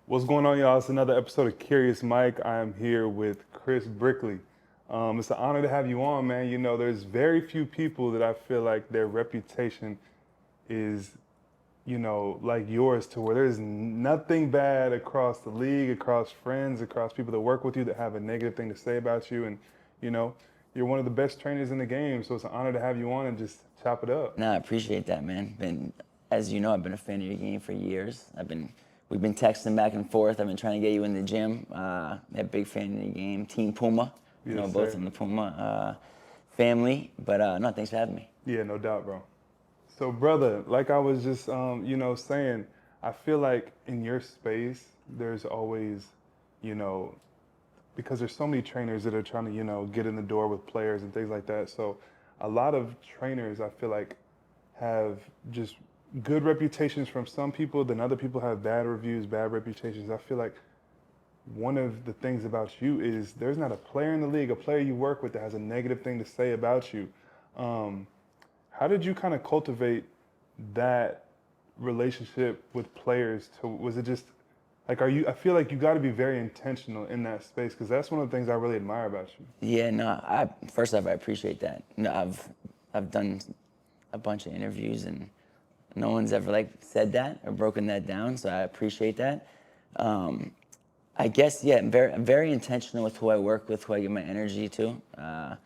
What's going on, y'all? It's another episode of Curious Mike. I am here with Chris Brickley. It's an honor to have you on, man. You know, there's very few people that I feel like their reputation is, like yours, to where there's nothing bad across the league, across friends, across people that work with you that have a negative thing to say about you. And, you know, you're one of the best trainers in the game. So it's an honor to have you on and just chop it up. No, I appreciate that, man. As you know, I've been a fan of your game for years. We've been texting back and forth. I've been trying to get you in the gym. A big fan of your game. Team Puma, Yes, both sir. in the Puma family. But no, thanks for having me. Yeah, no doubt, bro. So, brother, like I was just, saying, I feel like in your space, there's always, you know, because there's so many trainers that are trying to, get in the door with players and things like that. So, a lot of trainers, I feel like, have just good reputations from some people, then other people have bad reviews, bad reputations. I feel like one of the things about you is there's not a player in the league, a player you work with that has a negative thing to say about you. Um, how did you kind of cultivate that relationship with players? Was it just like, I feel like you got to be very intentional in that space because that's one of the things I really admire about you. Yeah, no. First off, I appreciate that. No, I've done a bunch of interviews and no one's ever said that or broken that down. So I appreciate that. I guess, yeah, I'm very intentional with who I work with, who I give my energy to. I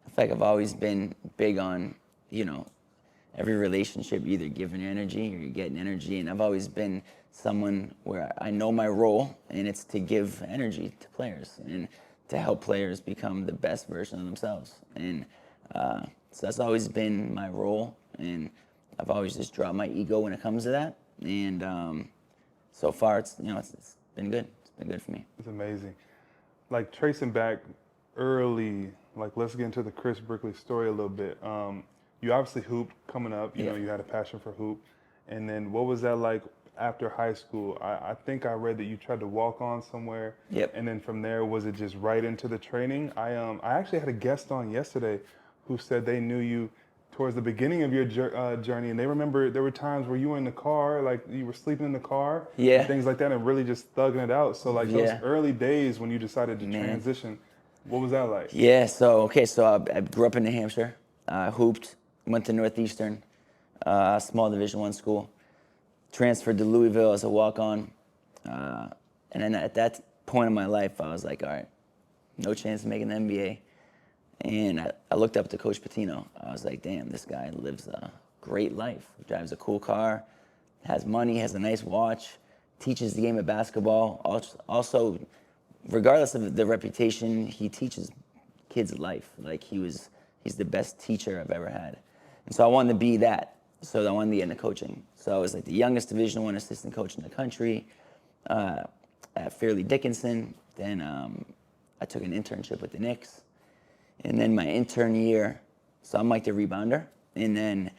feel like I've always been big on, you know, every relationship, you're either giving energy or you're getting energy. And I've always been someone where I know my role, and it's to give energy to players and to help players become the best version of themselves. And so that's always been my role. And I've always just dropped my ego when it comes to that. And so far, it's been good. It's been good for me. It's amazing. Like tracing back early, like let's get into the Chris Brickley story a little bit. You obviously hooped coming up, Yeah. you had a passion for hoop. And then what was that like after high school? I think I read that you tried to walk on somewhere. Yep. And then from there, was it just right into the training? I actually had a guest on yesterday who said they knew you towards the beginning of your journey, and they remember there were times where you were in the car, like you were sleeping in the car, and Yeah. things like that, and really just thugging it out. So like those Yeah. early days when you decided to Man. transition, what was that like? Yeah, so I grew up in New Hampshire, hooped, went to Northeastern, small Division I school, transferred to Louisville as a walk-on, and then at that point in my life, I was like, all right, no chance of making the NBA. And I looked up to Coach Pitino. I was like, damn, this guy lives a great life, drives a cool car, has money, has a nice watch, teaches the game of basketball. Also, regardless of the reputation, he teaches kids life. Like he's the best teacher I've ever had. And so I wanted to be that. So I wanted to get into coaching. So I was like the youngest Division I assistant coach in the country at Fairleigh Dickinson. Then I took an internship with the Knicks. And then my intern year, so I'm like the rebounder. And then,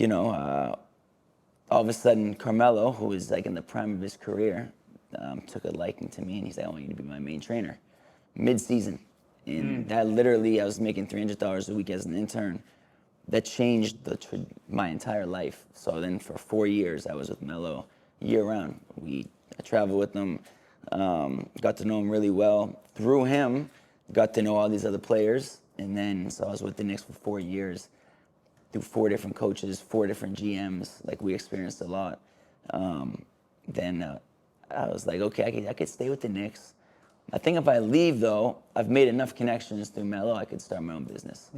all of a sudden, Carmelo, who was like in the prime of his career, took a liking to me, and he's like, "I want you to be my main trainer." Mid-season, and that literally, I was making $300 a week as an intern. That changed my entire life. So then, for 4 years, I was with Melo year-round. I traveled with him, got to know him really well. Through him, got to know all these other players, and then so I was with the Knicks for 4 years. Through 4 different coaches, 4 different GMs. Like we experienced a lot. Then I was like, okay, I could stay with the Knicks. I think if I leave though, I've made enough connections through Melo, I could start my own business.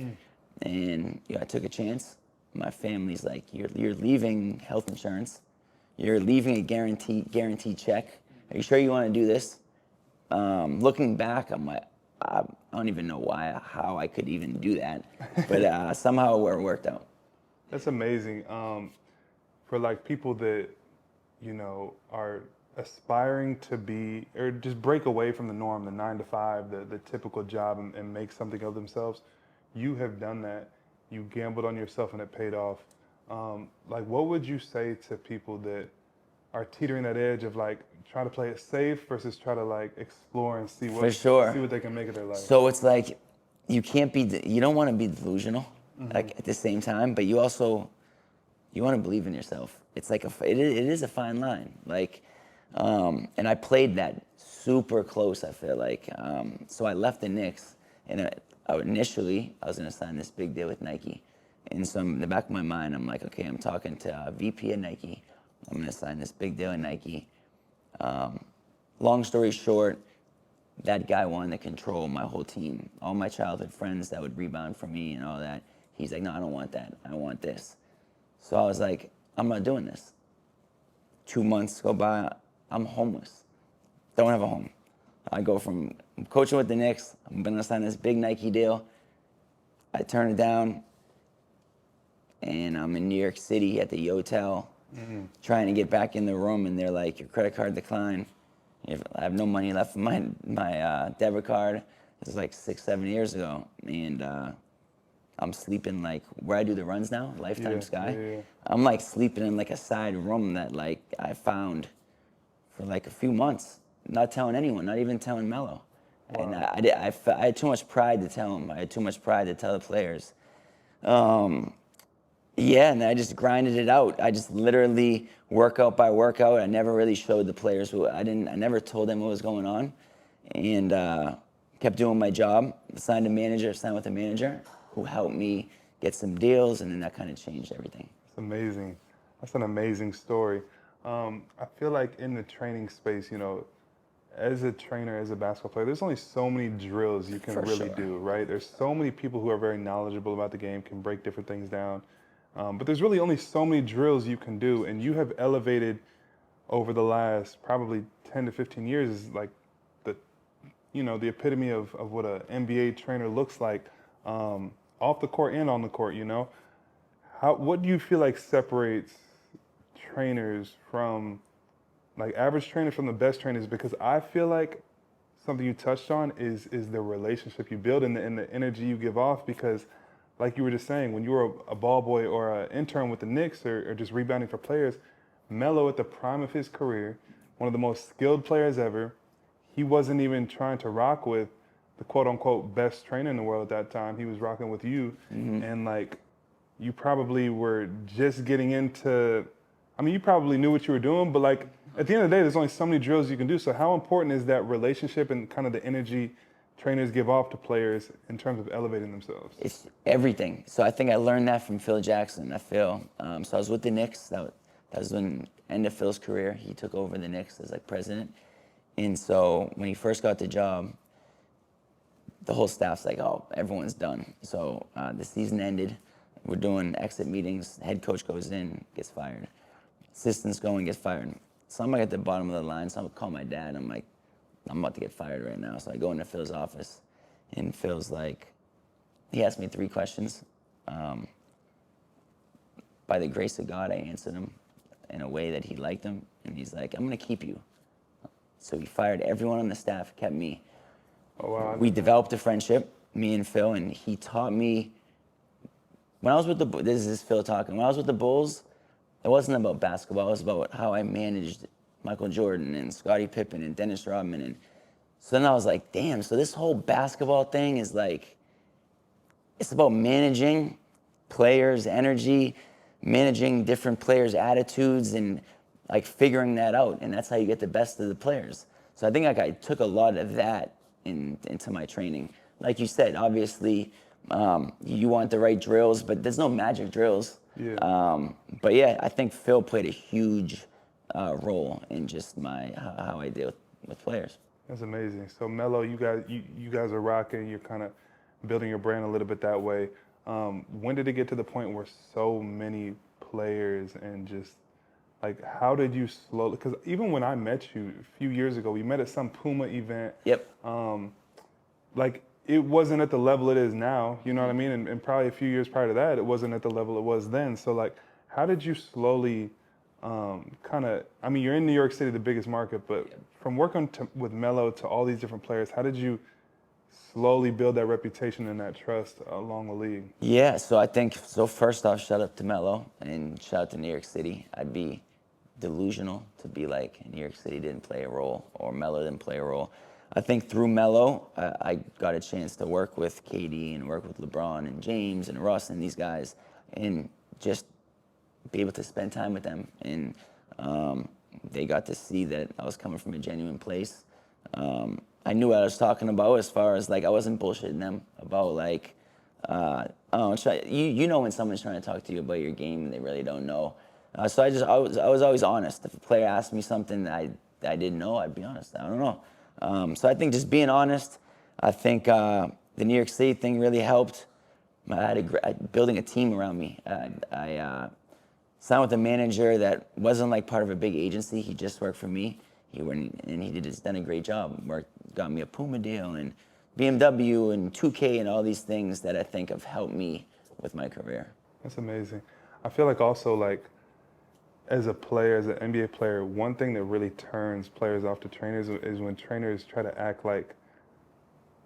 And I took a chance. My family's like, you're leaving health insurance. You're leaving a guaranteed check. Are you sure you want to do this? Looking back, I'm like, I don't even know how I could even do that, but somehow it worked out. That's amazing. For like people that, are aspiring to be, or just break away from the norm, the 9 to 5, the typical job, and make something of themselves. You have done that. You gambled on yourself and it paid off. Like, what would you say to people that are teetering that edge of like try to play it safe versus try to like explore and see For sure. what they can make of their life? So it's like you don't want to be delusional, like at the same time, but you want to believe in yourself. It's like it is a fine line. Like And I played that super close, I feel like. So I left the Knicks, and initially I was going to sign this big deal with Nike. And so in the back of my mind, I'm like, okay, I'm talking to VP at Nike. I'm going to sign this big deal at Nike. Long story short, that guy wanted to control my whole team. All my childhood friends that would rebound for me and all that. He's like, no, I don't want that. I want this. So I was like, I'm not doing this. 2 months go by, I'm homeless. Don't have a home. I go from coaching with the Knicks, I'm gonna sign this big Nike deal. I turn it down, and I'm in New York City at the hotel, trying to get back in the room, and they're like, your credit card declined. I have no money left in my debit card. This is like 6-7 years ago, and I'm sleeping like where I do the runs now, Lifetime Sky. Yeah. I'm like sleeping in like a side room that like I found for like a few months, not telling anyone, not even telling Melo. Wow. And I had too much pride to tell him. I had too much pride to tell the players. Yeah, and I just grinded it out. I just literally workout by workout. I never really showed the players I never told them what was going on, and kept doing my job. Signed with a manager who helped me get some deals, and then that kind of changed everything. It's amazing. That's an amazing story. I feel like in the training space, as a trainer, as a basketball player, there's only so many drills you can For really sure. do, right? There's so many people who are very knowledgeable about the game, can break different things down. But there's really only so many drills you can do, and you have elevated over the last probably 10 to 15 years is like the, the epitome of what an NBA trainer looks like, off the court and on the court. What do you feel like separates trainers from like average trainers from the best trainers? Because I feel like something you touched on is the relationship you build and the energy you give off. Because like you were just saying, when you were a ball boy or an intern with the Knicks or just rebounding for players, Melo at the prime of his career, one of the most skilled players ever, he wasn't even trying to rock with the quote unquote best trainer in the world at that time. He was rocking with you. And like, you probably were just getting into, you probably knew what you were doing, but like at the end of the day, there's only so many drills you can do. So how important is that relationship and kind of the energy trainers give off to players in terms of elevating themselves? It's everything. So I think I learned that from Phil Jackson. So I was with the Knicks. That was when end of Phil's career. He took over the Knicks as like president. And so when he first got the job, the whole staff's like, oh, everyone's done. So the season ended. We're doing exit meetings. Head coach goes in, gets fired. Assistant's going, gets fired. So I'm like at the bottom of the line. So I'm call my dad. I'm like, I'm about to get fired right now. So I go into Phil's office, and Phil's like, he asked me 3 questions. By the grace of God, I answered them in a way that he liked them. And he's like, I'm going to keep you. So he fired everyone on the staff, kept me. Oh, wow. We developed a friendship, me and Phil, and he taught me. When I was with this is Phil talking. When I was with the Bulls, it wasn't about basketball. It was about how I managed Michael Jordan and Scottie Pippen and Dennis Rodman. And so then I was like, damn, so this whole basketball thing is like, it's about managing players' energy, managing different players' attitudes, and like figuring that out. And that's how you get the best of the players. So I think like I took a lot of that into my training. Like you said, obviously, you want the right drills, but there's no magic drills. Yeah. But yeah, I think Phil played a huge role in just how I deal with players. That's amazing. So Melo, you guys are rocking. You're kind of building your brand a little bit that way. When did it get to the point where so many players and just like how did you slowly? Because even when I met you a few years ago, we met at some Puma event. Yep. Like it wasn't at the level it is now. You know what I mean? And probably a few years prior to that, it wasn't at the level it was then. So like, how did you slowly? You're in New York City, the biggest market, but from working with Melo to all these different players, how did you slowly build that reputation and that trust along the league? Yeah, so I think, first off, shout out to Melo and shout out to New York City. I'd be delusional to be like New York City didn't play a role or Melo didn't play a role. I think through Melo, I got a chance to work with KD and work with LeBron and James and Russ and these guys and just be able to spend time with them. And they got to see that I was coming from a genuine place. I knew what I was talking about as far as like I wasn't bullshitting them about like I don't know, you know when someone's trying to talk to you about your game and they really don't know. So I was always honest. If a player asked me something that I didn't know, I'd be honest. I don't know. So I think just being honest. I think the New York State thing really helped. Building a team around me. I signed with a manager that wasn't like part of a big agency. He just worked for me. He's done a great job. Got me a Puma deal and BMW and 2K and all these things that I think have helped me with my career. That's amazing. I feel like also like as a player, as an NBA player, one thing that really turns players off to trainers is when trainers try to act like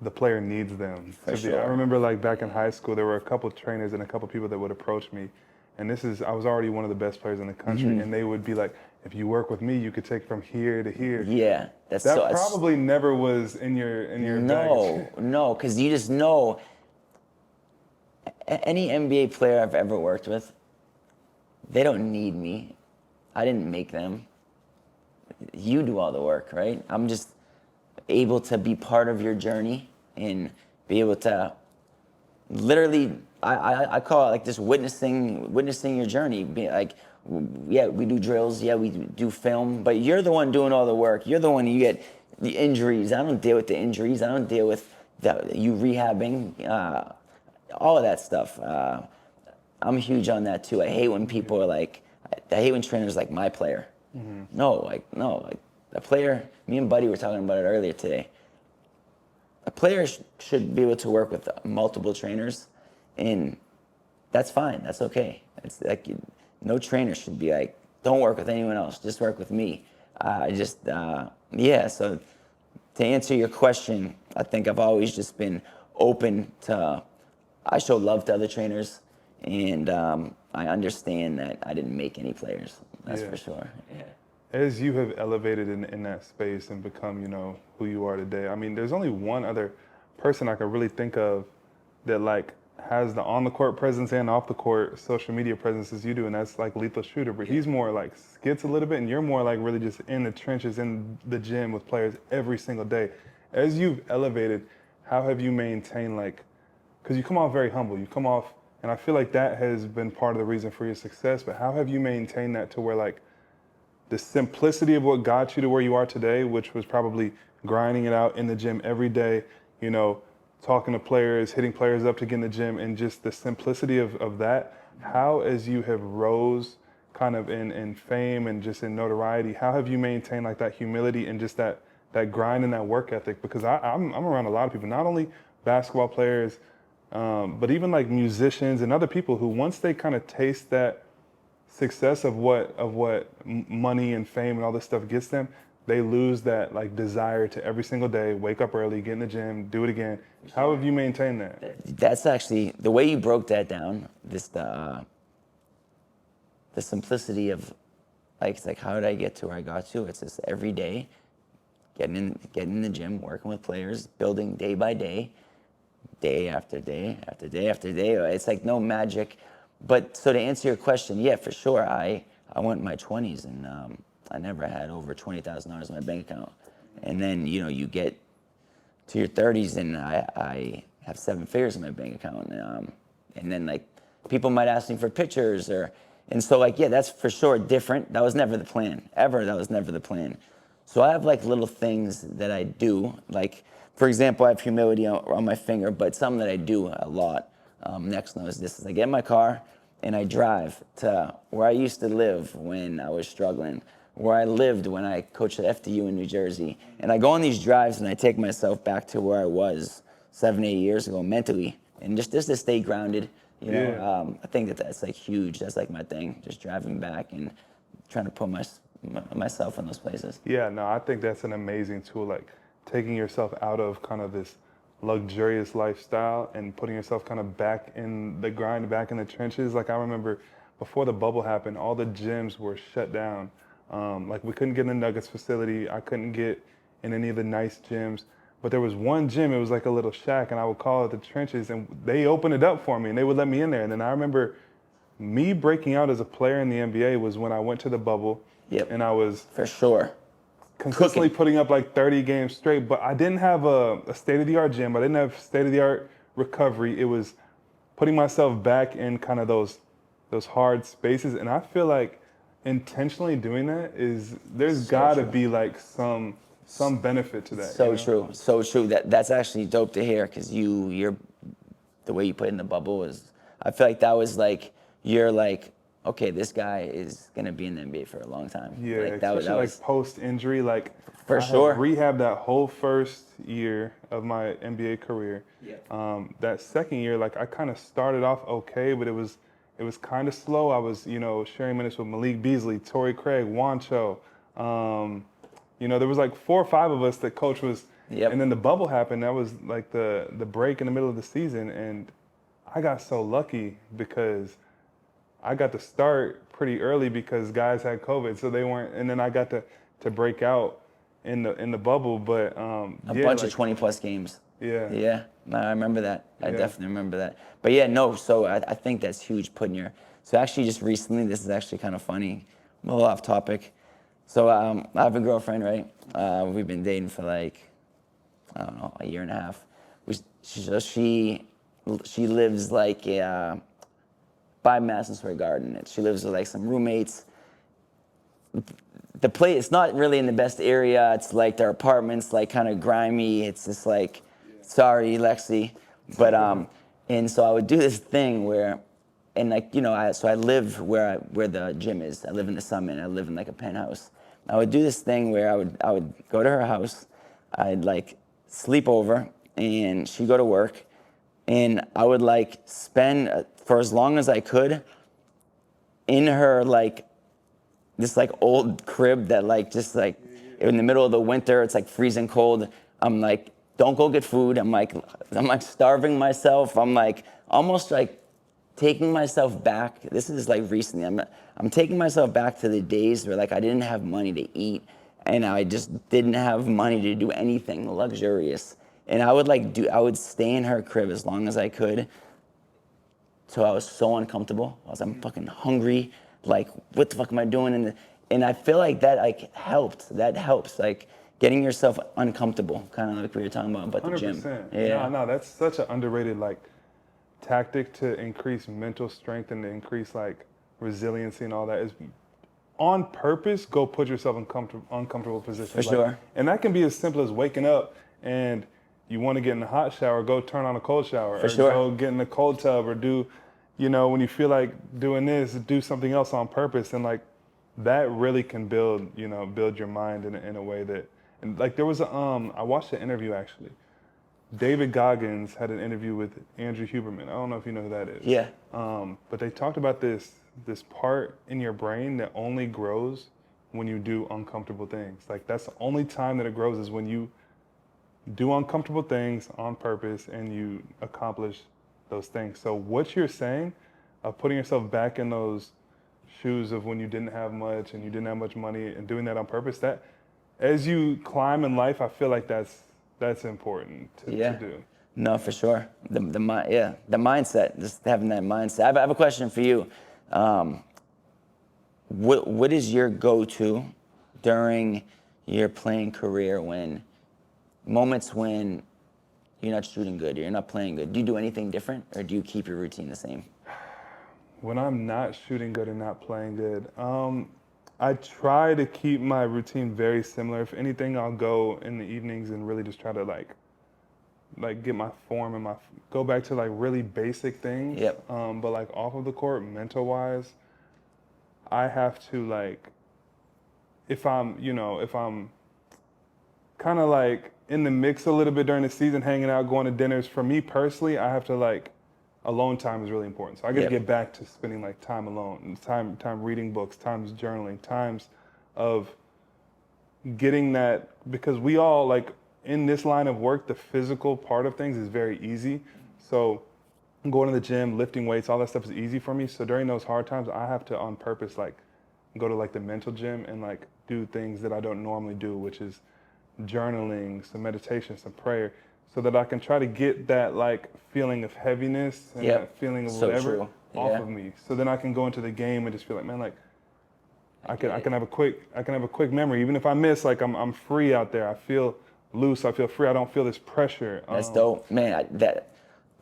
the player needs them. For sure. I remember like back in high school, there were a couple trainers and a couple people that would approach me. And I was already one of the best players in the country. And they would be like, if you work with me, you could take from here to here. Yeah. That probably never was in your baggage. No, because you just know any NBA player I've ever worked with, they don't need me. I didn't make them. You do all the work, right? I'm just able to be part of your journey and be able to literally, I call it like just witnessing your journey. Be like, yeah, we do drills, yeah, we do film, but you're the one doing all the work. You're the one you get the injuries. I don't deal with the injuries. I don't deal with you rehabbing, all of that stuff. I'm huge on that too. I hate when people are like, I hate when trainers are like my player. No, a player, me and Buddy were talking about it earlier today. A player should be able to work with multiple trainers, and that's fine. That's okay. It's like no trainer should be like, don't work with anyone else. Just work with me. So to answer your question, I think I've always just been open to. I show love to other trainers, and I understand that I didn't make any players. That's for sure. Yeah. As you have elevated in that space and become, who you are today, I mean, there's only one other person I can really think of that like has the on the court presence and off the court social media presence as you do, and that's like Lethal Shooter. But he's more like skits a little bit, and you're more like really just in the trenches, in the gym with players every single day. As you've elevated, how have you maintained because you come off very humble, and I feel like that has been part of the reason for your success, but how have you maintained that to where like the simplicity of what got you to where you are today, which was probably grinding it out in the gym every day, talking to players, hitting players up to get in the gym, and just the simplicity of that, how as you have rose kind of in fame and just in notoriety, how have you maintained like that humility and just that grind and that work ethic? Because I'm around a lot of people, not only basketball players, but even like musicians and other people who once they kind of taste that success of what money and fame and all this stuff gets them, they lose that like desire to every single day wake up early, get in the gym, do it again. How have you maintained that? That's actually the way you broke that down. The simplicity of like, it's like, how did I get to where I got to? It's just every day getting in the gym, working with players, building day by day, day after day after day after day. It's like no magic. But so to answer your question, yeah, for sure. I went in my 20s and I never had over $20,000 in my bank account. And then, you get to your 30s and I have 7 figures in my bank account. And then like people might ask me for pictures and so like, yeah, that's for sure different. That was never the plan, ever. That was never the plan. So I have like little things that I do. Like, for example, I have humility on my finger, but something that I do a lot. Next one is this: is I get in my car and I drive to where I used to live when I was struggling, where I lived when I coached at FDU in New Jersey. And I go on these drives and I take myself back to where I was 7, 8 years ago mentally, and just to stay grounded. I think that's like huge. That's like my thing, just driving back and trying to put myself in those places. Yeah, no, I think that's an amazing tool, like taking yourself out of kind of this luxurious lifestyle and putting yourself kind of back in the grind, back in the trenches. Like I remember before the bubble happened, all the gyms were shut down. Like we couldn't get in the Nuggets facility. I couldn't get in any of the nice gyms. But there was one gym, it was like a little shack, and I would call it the trenches, and they opened it up for me and they would let me in there. And then I remember me breaking out as a player in the NBA was when I went to the bubble Yep. and I was For sure. consistently Cooking. putting up like 30 games straight, but I didn't have a state-of-the-art gym. I didn't have state-of-the-art recovery. It was putting myself back in kind of those hard spaces, and I feel like intentionally doing that is there's So got to true. be like some benefit to that, you So know? true. So true. That's actually dope to hear because you're the way you put it in the bubble is. I feel like that was like you're like, okay, this guy is gonna be in the NBA for a long time. Yeah, Like especially that like was post injury. Like for I had sure. rehabbed that whole first year of my NBA career. Yeah. That second year, like I kind of started off okay, but it was kind of slow. I was, sharing minutes with Malik Beasley, Torrey Craig, Wancho. There was like 4 or 5 of us that coach was, and Yep. then the bubble happened. That was like the break in the middle of the season, and I got so lucky because I got to start pretty early because guys had COVID, so they weren't. And then I got to break out in the bubble, but A yeah, bunch of like 20 plus games. yeah, Yeah, no, I remember that. I yeah. definitely remember that. But yeah, no, so I think that's huge putting your. So actually, just recently, this is actually kind of funny, a little off topic. So I have a girlfriend, right? We've been dating for like, I don't know, a year and a half. She lives like by Madison Square Garden. She lives with like some roommates. The place, it's not really in the best area. It's like their apartment's like kind of grimy. It's just like, sorry, Lexi. But and so I would do this thing where, and like so I live where the gym is. I live in the Summit. I live in like a penthouse. I would do this thing where I would go to her house. I'd like sleep over, and she'd go to work, and I would like spend for as long as I could in her like this like old crib that like just like in the middle of the winter it's like freezing cold. I'm like, don't go get food. I'm like starving myself. I'm like almost like taking myself back. This is like recently. I'm taking myself back to the days where like I didn't have money to eat and I just didn't have money to do anything luxurious. And I would stay in her crib as long as I could. So I was so uncomfortable. I'm fucking hungry. Like, what the fuck am I doing? And I feel like that like helped. That helps. Like getting yourself uncomfortable, kind of like we were talking about the gym. 100%. Yeah. No, that's such an underrated like tactic to increase mental strength and to increase like resiliency and all that is on purpose go put yourself in uncomfortable positions. For sure. And that can be as simple as waking up and you want to get in a hot shower, go turn on a cold shower. For or sure. go get in a cold tub or do, when you feel like doing this, do something else on purpose. And like that really can build your mind in a way that, and like there was I watched an interview actually. David Goggins had an interview with Andrew Huberman. I don't know if you know who that is. Yeah. But they talked about this part in your brain that only grows when you do uncomfortable things. Like that's the only time that it grows is when you do uncomfortable things on purpose and you accomplish those things. So what you're saying of putting yourself back in those shoes of when you didn't have much and you didn't have much money and doing that on purpose, that as you climb in life, I feel like that's important to do. No, for sure. The mindset, just having that mindset. I have a question for you. What is your go-to during your playing career moments when you're not shooting good, or you're not playing good? Do you do anything different, or do you keep your routine the same? When I'm not shooting good and not playing good, I try to keep my routine very similar. If anything, I'll go in the evenings and really just try to like get my form and go back to like really basic things. Yep. But like off of the court, mental wise, I have to like, if I'm kind of like in the mix a little bit during the season, hanging out, going to dinners. For me personally, I have to like, alone time is really important. So I got to get back to spending like time alone, time reading books, times journaling, times of getting that, because we all like in this line of work, the physical part of things is very easy. So going to the gym, lifting weights, all that stuff is easy for me. So during those hard times, I have to on purpose like go to like the mental gym and like do things that I don't normally do, which is journaling, some meditation, some prayer, so that I can try to get that like feeling of heaviness and that feeling of whatever off of me. So then I can go into the game and just feel like, man, like I can have a quick memory. Even if I miss, like I'm free out there. I feel loose. I feel free. I don't feel this pressure. That's dope, man.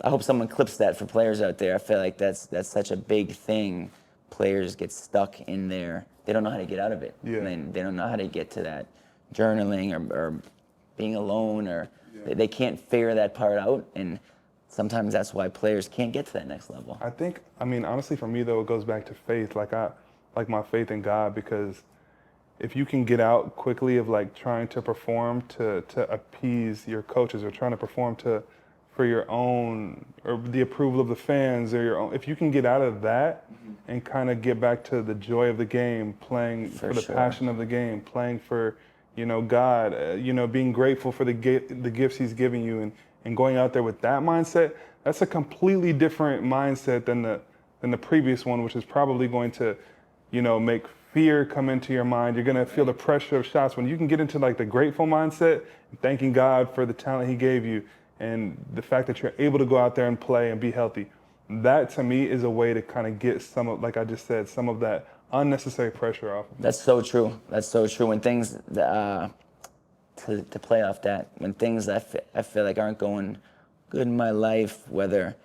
I hope someone clips that for players out there. I feel like that's such a big thing. Players get stuck in there. They don't know how to get out of it. Yeah. They don't know how to get to that journaling or being alone, or they can't figure that part out. And sometimes that's why players can't get to that next level. I mean, honestly, for me though, it goes back to faith. Like my faith in God, because if you can get out quickly of like trying to perform to appease your coaches, or trying to perform for your own, or the approval of the fans, or your own, if you can get out of that and kind of get back to the joy of the game, playing for the passion of the game, playing for, God, being grateful for the gifts He's giving you, and going out there with that mindset, that's a completely different mindset than the previous one, which is probably going to, make fear come into your mind. You're gonna feel the pressure of shots. When you can get into like the grateful mindset, thanking God for the talent He gave you, and the fact that you're able to go out there and play and be healthy, that to me is a way to kind of get some of, like I just said, some of that unnecessary pressure off. That's so true. That's so true. When things to play off that, when things I feel like aren't going good in my life, whether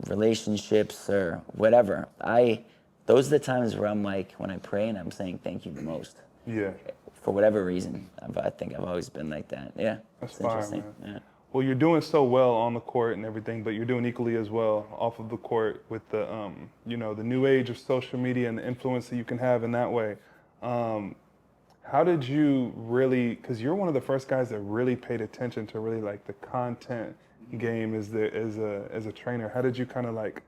relationships or whatever, those are the times where I'm like, when I pray and I'm saying thank you the most. Yeah. For whatever reason, I think I've always been like that. Yeah. That's it's fire, interesting. man. Yeah. Well, you're doing so well on the court and everything, but you're doing equally as well off of the court with the, the new age of social media and the influence that you can have in that way. How did you really, because you're one of the first guys that really paid attention to really like the content game as a trainer. How did you kind of like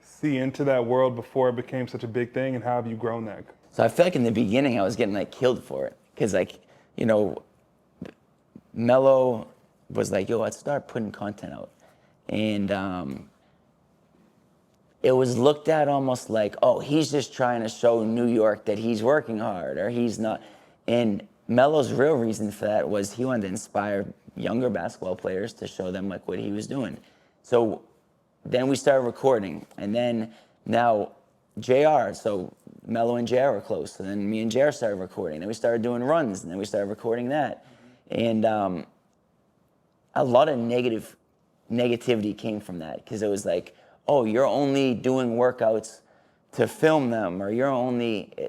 see into that world before it became such a big thing, and how have you grown that? So I feel like in the beginning I was getting like killed for it, because Melo was like, yo, let's start putting content out. And it was looked at almost like, oh, he's just trying to show New York that he's working hard, or he's not. And Melo's real reason for that was he wanted to inspire younger basketball players to show them like what he was doing. So then we started recording, and then now JR, so Melo and JR were close, so then me and JR started recording. Then we started doing runs, and then we started recording that. And a lot of negativity came from that, because it was like, oh, you're only doing workouts to film them, or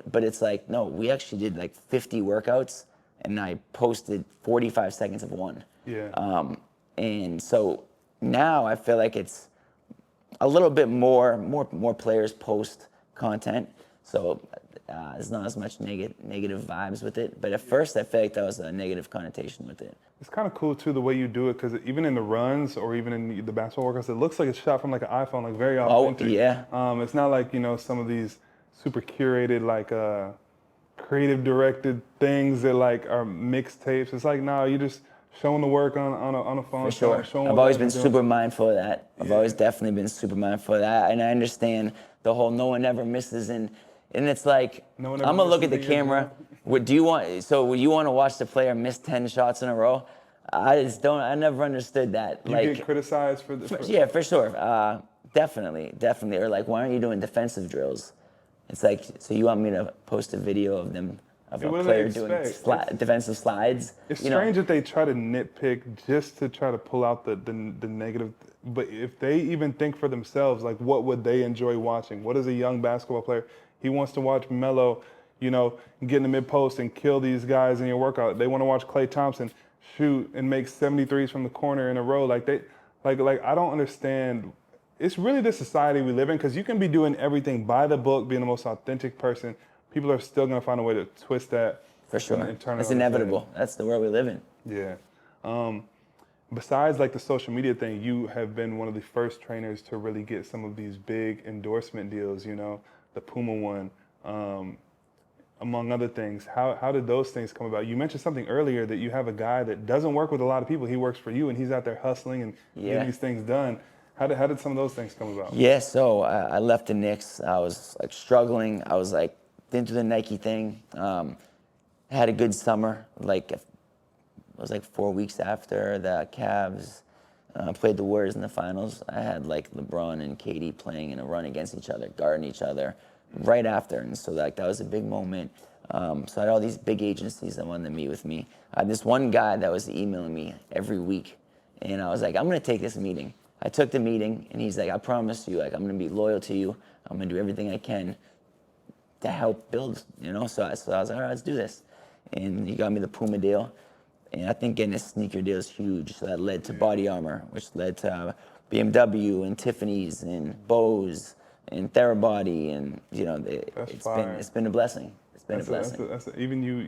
but it's like, no, we actually did like 50 workouts, and I posted 45 seconds of one. Yeah. And so now I feel like it's a little bit more players post content, so there's not as much negative vibes with it. But at first, I feel like that was a negative connotation with it. It's kind of cool too the way you do it, because even in the runs or even in the basketball workouts, it looks like it's shot from like an iPhone, like very authentic. Oh yeah. It's not like some of these super curated like creative directed things that like are mixtapes. It's like, no, you just showing the work on a phone. For sure. Showing I've what always guys been are doing. super mindful of that. I've always definitely been super mindful of that, and I understand the whole no one ever misses, and it's like, No one I'm ever gonna look at misses the in your camera. Would you want to watch the player miss 10 shots in a row? I just don't. I never understood that. You get criticized for the. Yeah, for sure. Definitely. Or like, why aren't you doing defensive drills? It's like, so you want me to post a video of them, of a player doing defensive slides? It's strange that they try to nitpick just to try to pull out the negative. But if they even think for themselves, like what would they enjoy watching? What is a young basketball player? He wants to watch Melo, get in the mid post and kill these guys in your workout. They want to watch Klay Thompson shoot and make 73s from the corner in a row. Like I don't understand. It's really the society we live in, because you can be doing everything by the book, being the most authentic person. People are still gonna find a way to twist that. For sure. And turn it It's on its head. inevitable. That's the world we live in. Yeah. Besides like the social media thing, you have been one of the first trainers to really get some of these big endorsement deals, the Puma one, among other things. How did those things come about? You mentioned something earlier that you have a guy that doesn't work with a lot of people. He works for you, and he's out there hustling and getting these things done. How did some of those things come about? Yeah, so I left the Knicks. I was like struggling. I was like, didn't do the Nike thing. Had a good summer. Like, it was like 4 weeks after the Cavs played the Warriors in the finals. I had like LeBron and KD playing in a run against each other, guarding each other right after. And so like that was a big moment. So I had all these big agencies that wanted to meet with me. I had this one guy that was emailing me every week, and I was like, I'm gonna take this meeting. I took the meeting, and he's like, I promise you, like, I'm gonna be loyal to you. I'm gonna do everything I can to help build, you know? So I was like, all right, let's do this. And he got me the Puma deal. And I think getting a sneaker deal is huge. So that led to Body Armor, which led to BMW and Tiffany's and Bose and Therabody. And, you know, That's fire. it's been a blessing. It's been a That's blessing. even you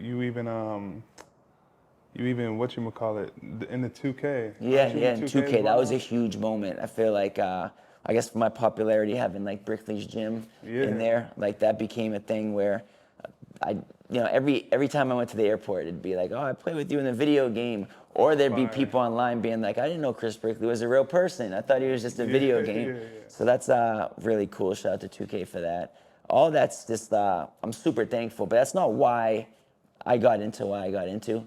even what you call it in the 2K. Yeah, Aren't you yeah, in and 2K as 2K, that was a well? huge moment. I feel like, I guess for my popularity, having like Brickley's gym in Yeah. there, like that became a thing where I, you know, every time I went to the airport, it'd be like, oh, I play with you in the video game. Or there'd be Fire. people online being like, I didn't know Chris Brickley was a real person. I thought he was just a video Yeah, game. yeah, yeah. So that's really cool. Shout out to 2K for that. All that's just, I'm super thankful, but that's not why I got into what I got into.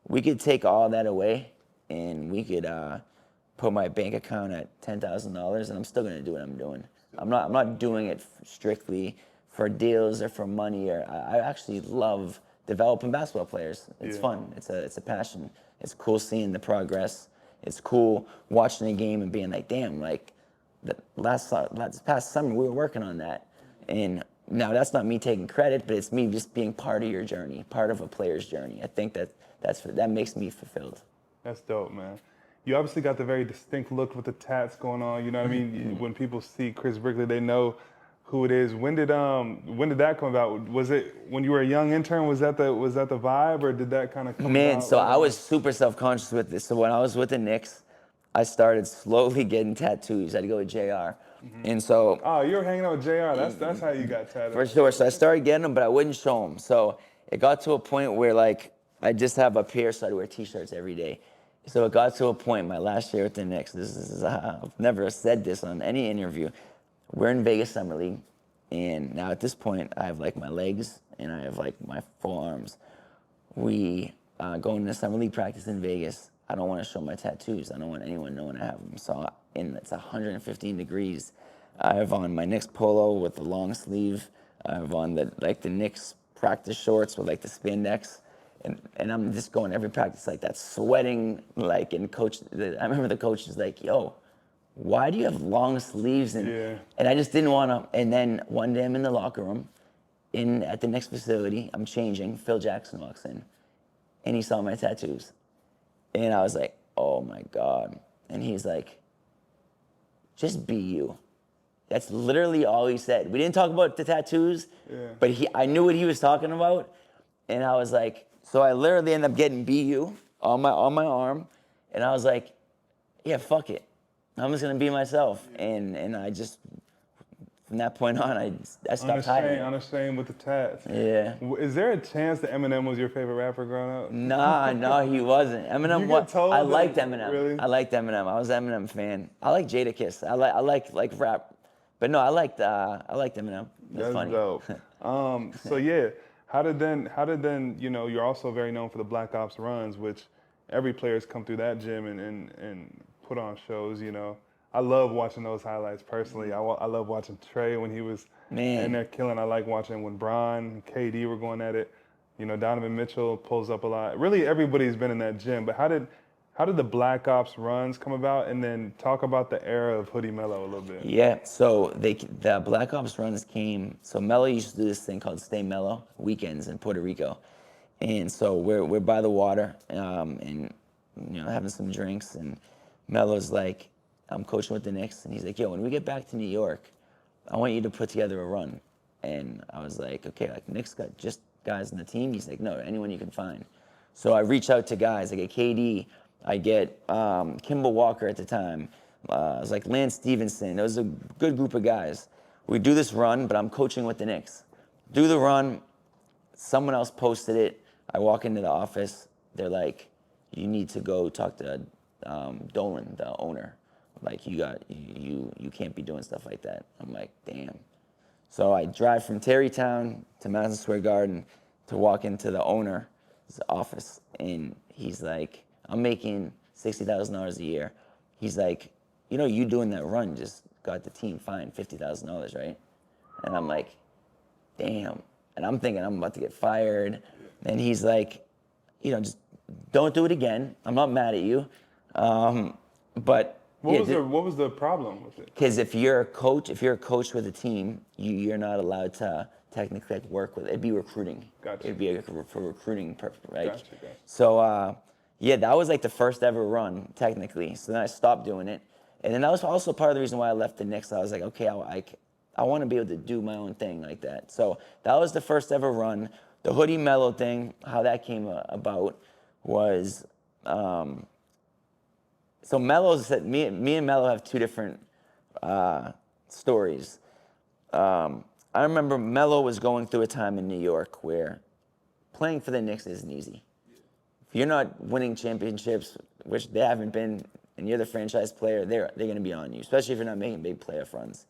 We could take all that away and we could put my bank account at $10,000 and I'm still gonna do what I'm doing. I'm not doing it strictly for deals or for money. Or I actually love developing basketball players. It's Yeah. fun. It's a passion. It's cool seeing the progress. It's cool watching a game and being like, damn, like last past summer we were working on that. And now that's not me taking credit, but it's me just being part of your journey, part of a player's journey. I think that makes me fulfilled. That's dope, man. You obviously got the very distinct look with the tats going on. You know what I mean? When people see Chris Brickley, they know who it is. When did that come about? Was it when you were a young intern? Was that the vibe, or did that kind of come Man, about so later I on? was super self-conscious with this. So when I was with the Knicks, I started slowly getting tattoos. I had to go with JR. And so Oh, you were hanging out with JR. That's how you got tatted. for sure. So I started getting them, but I wouldn't show them. So it got to a point where like I just have up here, so I'd wear t-shirts every day. So it got to a point, my last year with the Knicks, this is I've never said this on any interview. We're in Vegas Summer League, and now at this point, I have like my legs and I have like my full arms. We go into summer league practice in Vegas. I don't want to show my tattoos. I don't want anyone knowing I have them. So it's 115 degrees. I have on my Knicks polo with the long sleeve. I have on the Knicks practice shorts with like the spandex. And I'm just going every practice like that, sweating like. And I remember the coach was like, "Yo, why do you have long sleeves?" Yeah. And I just didn't want to. And then one day I'm in the locker room, at the next facility. I'm changing. Phil Jackson walks in, and he saw my tattoos, and I was like, "Oh my God!" And he's like, "Just be you." That's literally all he said. We didn't talk about the tattoos, but I knew what he was talking about, and I was like, so I literally ended up getting "BU" on my arm, and I was like, yeah, fuck it, I'm just gonna be myself, and I just from that point on I stopped hiding. Unashamed with the tats. Yeah. Is there a chance that Eminem was your favorite rapper growing up? Nah, no, he wasn't. Eminem. You get told I that- liked Eminem. really? I liked Eminem. I was an Eminem fan. I like Jadakiss. I like rap, but no, I liked Eminem. That's funny. dope. So yeah, how did then you're also very known for the Black Ops runs, which every player's come through that gym and put on shows. I love watching those highlights personally. I love watching Trey when he was Man. in there killing. I like watching when Bron and KD were going at it. Donovan Mitchell pulls up a lot. Really, everybody's been in that gym. But how did the Black Ops runs come about? And then talk about the era of Hoodie Melo a little bit. Yeah, so the Black Ops runs came. So Melo used to do this thing called Stay Mellow weekends in Puerto Rico, and so we're by the water, and having some drinks, and Melo's like, I'm coaching with the Knicks, and he's like, yo, when we get back to New York, I want you to put together a run, and I was like, okay, like Knicks got just guys on the team. He's like, no, anyone you can find. So I reach out to guys. I get KD. I get Kimball Walker at the time. It was like Lance Stevenson. It was a good group of guys. We do this run, but I'm coaching with the Knicks. Do the run. Someone else posted it. I walk into the office. They're like, you need to go talk to Dolan, the owner. Like you can't be doing stuff like that. I'm like, damn. So I drive from Terrytown to Madison Square Garden to walk into the owner's office, and he's like, I'm making $60,000 a year. He's like, you doing that run just got the team fined $50,000, right? And I'm like, damn. And I'm thinking I'm about to get fired. And he's like, just don't do it again. I'm not mad at you. But What was the problem with it? because if you're a coach with a team, you're not allowed to technically work with it. It'd be recruiting. Gotcha. It'd be for recruiting purpose, right? Gotcha. So that was like the first ever run technically. So then I stopped doing it, and then that was also part of the reason why I left the Knicks. I was like, okay, I want to be able to do my own thing like that. So that was the first ever run. The Hoodie Melo thing, how that came about was. So Melo said, me and Melo have two different stories. I remember Melo was going through a time in New York where playing for the Knicks isn't easy. If you're not winning championships, which they haven't been, and you're the franchise player, they're going to be on you, especially if you're not making big playoff runs.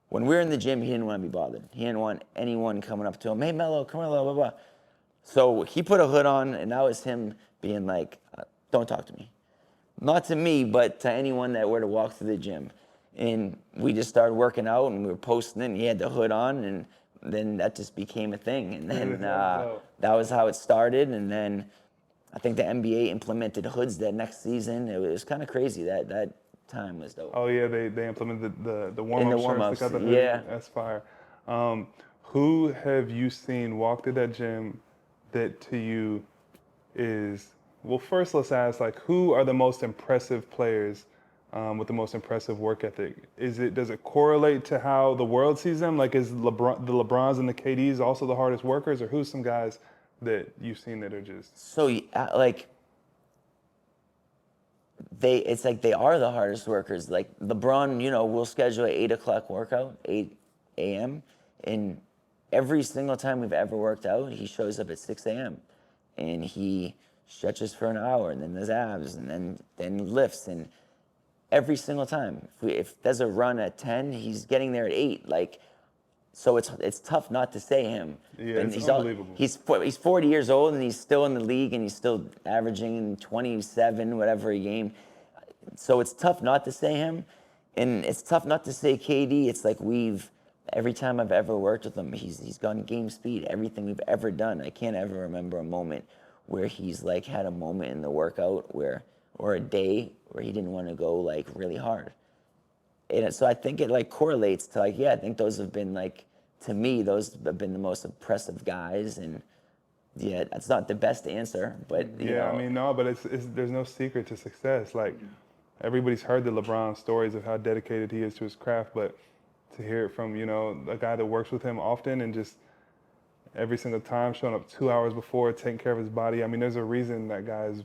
When we were in the gym, he didn't want to be bothered. He didn't want anyone coming up to him, hey, Melo, come on, blah, blah, blah. So he put a hood on, and that was him being like, don't talk to me. Not to me, but to anyone that were to walk through the gym. And we just started working out, and we were posting it, and he had the hood on, and then that just became a thing. And then that was how it started. And then I think the NBA implemented hoods that next season. It was kind of crazy. That time was dope. Oh yeah, they implemented the warm-up warm-ups, shirts. They got the hood. yeah. That's fire. Who have you seen walk through that gym that to you is, well, first let's ask, like, who are the most impressive players with the most impressive work ethic? Does it correlate to how the world sees them? Like, is the LeBrons and the KDs also the hardest workers, or who's some guys that you've seen that are just So it's like they are the hardest workers. Like LeBron, we'll schedule an 8 o'clock workout, 8 a.m. And every single time we've ever worked out, he shows up at 6 a.m. and he stretches for an hour, and then there's abs, and then lifts, and every single time. If there's a run at 10, he's getting there at 8. Like, so it's tough not to say him. Yeah, and it's unbelievable. He's 40 years old, and he's still in the league, and he's still averaging 27 whatever a game. So it's tough not to say him, and it's tough not to say KD. It's like every time I've ever worked with him, he's gone game speed. Everything we've ever done, I can't ever remember a moment where he's like had a moment in the workout or a day where he didn't want to go like really hard. And so I think it like correlates to like, I think those have been like, to me, those have been the most impressive guys. And yeah, that's not the best answer, but you know. I mean, no, but it's there's no secret to success. Like, everybody's heard the LeBron stories of how dedicated he is to his craft, but to hear it from, a guy that works with him often and just every single time showing up 2 hours before, taking care of his body. I mean, there's a reason that guy's